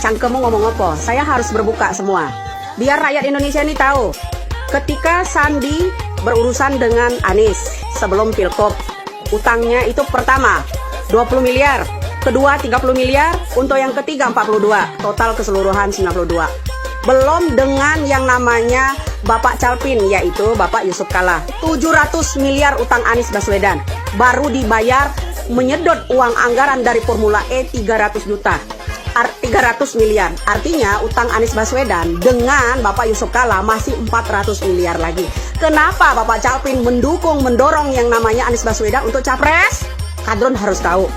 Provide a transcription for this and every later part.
cangkemmu ngomong apa? Saya harus berbuka semua. Biar rakyat Indonesia ini tahu. Ketika Sandi berurusan dengan Anies sebelum Pilkop, utangnya itu pertama 20 miliar, kedua 30 miliar, untuk yang ketiga 42, total keseluruhan 92. Belum dengan yang namanya Bapak Calpin, yaitu Bapak Yusuf Kalla, 700 miliar utang Anies Baswedan, baru dibayar menyedot uang anggaran dari Formula E 300 juta. 300 miliar. Artinya utang Anies Baswedan dengan Bapak Yusuf Kalla masih 400 miliar lagi. Kenapa Bapak Calpin mendorong yang namanya Anies Baswedan untuk capres? Kadrun harus tahu.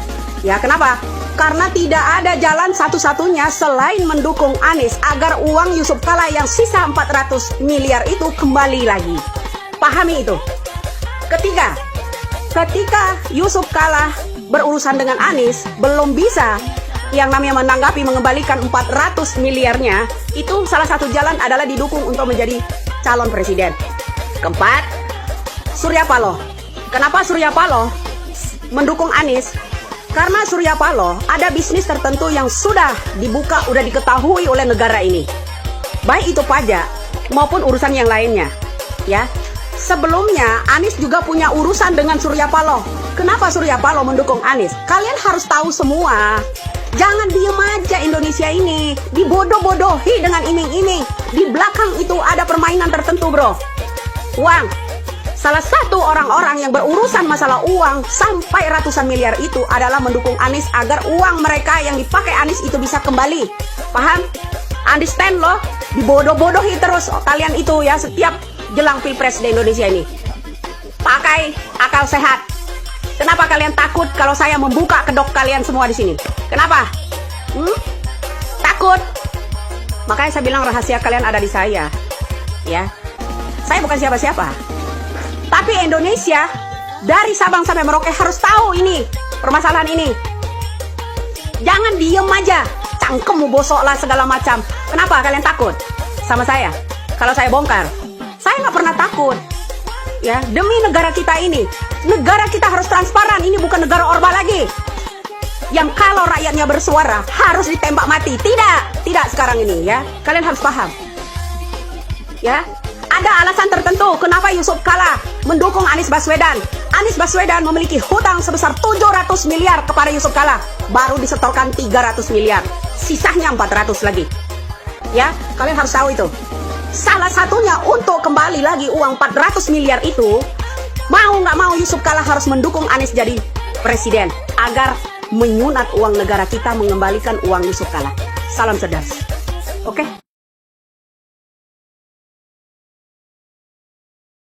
Ya, kenapa? Karena tidak ada jalan satu-satunya selain mendukung Anies agar uang Yusuf Kalla yang sisa 400 miliar itu kembali lagi. Pahami itu. Ketika Yusuf Kalla berurusan dengan Anies, belum bisa yang namanya menanggapi mengembalikan 400 miliarnya, itu salah satu jalan adalah didukung untuk menjadi calon presiden. Keempat, Surya Paloh. Kenapa Surya Paloh mendukung Anies? Karena Surya Paloh ada bisnis tertentu yang sudah dibuka, udah diketahui oleh negara ini. Baik itu pajak maupun urusan yang lainnya. Ya. Sebelumnya Anies juga punya urusan dengan Surya Paloh. Kenapa Surya Paloh mendukung Anies? Kalian harus tahu semua. Jangan diem aja Indonesia ini, dibodoh-bodohi dengan iming-iming. Di belakang itu ada permainan tertentu, bro. Uang. Salah satu orang-orang yang berurusan masalah uang sampai ratusan miliar itu adalah mendukung Anies agar uang mereka yang dipakai Anies itu bisa kembali. Paham? Understand loh? Dibodoh-bodohi terus kalian itu ya setiap jelang pilpres di Indonesia ini. Pakai akal sehat. Kenapa kalian takut kalau saya membuka kedok kalian semua di sini? Kenapa? Takut? Makanya saya bilang rahasia kalian ada di saya. Ya. Saya bukan siapa-siapa. Tapi Indonesia dari Sabang sampai Merauke harus tahu ini, permasalahan ini. Jangan diem aja. Cangkemmu bosok lah segala macam. Kenapa kalian takut sama saya? Kalau saya bongkar, saya nggak pernah takut. Ya, demi negara kita ini. Negara kita harus transparan. Ini bukan negara Orba lagi yang kalau rakyatnya bersuara harus ditembak mati. Tidak sekarang ini ya. Kalian harus paham. Ya, ada alasan tertentu kenapa Yusuf Kalla mendukung Anies Baswedan. Anies Baswedan memiliki hutang sebesar 700 miliar kepada Yusuf Kalla. Baru disetorkan 300 miliar. Sisanya 400 lagi. Ya, kalian harus tahu itu. Salah satunya untuk kembali lagi uang 400 miliar itu, mau nggak mau Yusuf Kalla harus mendukung Anies jadi presiden agar menyunat uang negara kita, mengembalikan uang Yusuf Kalla. Salam cerdas. Oke?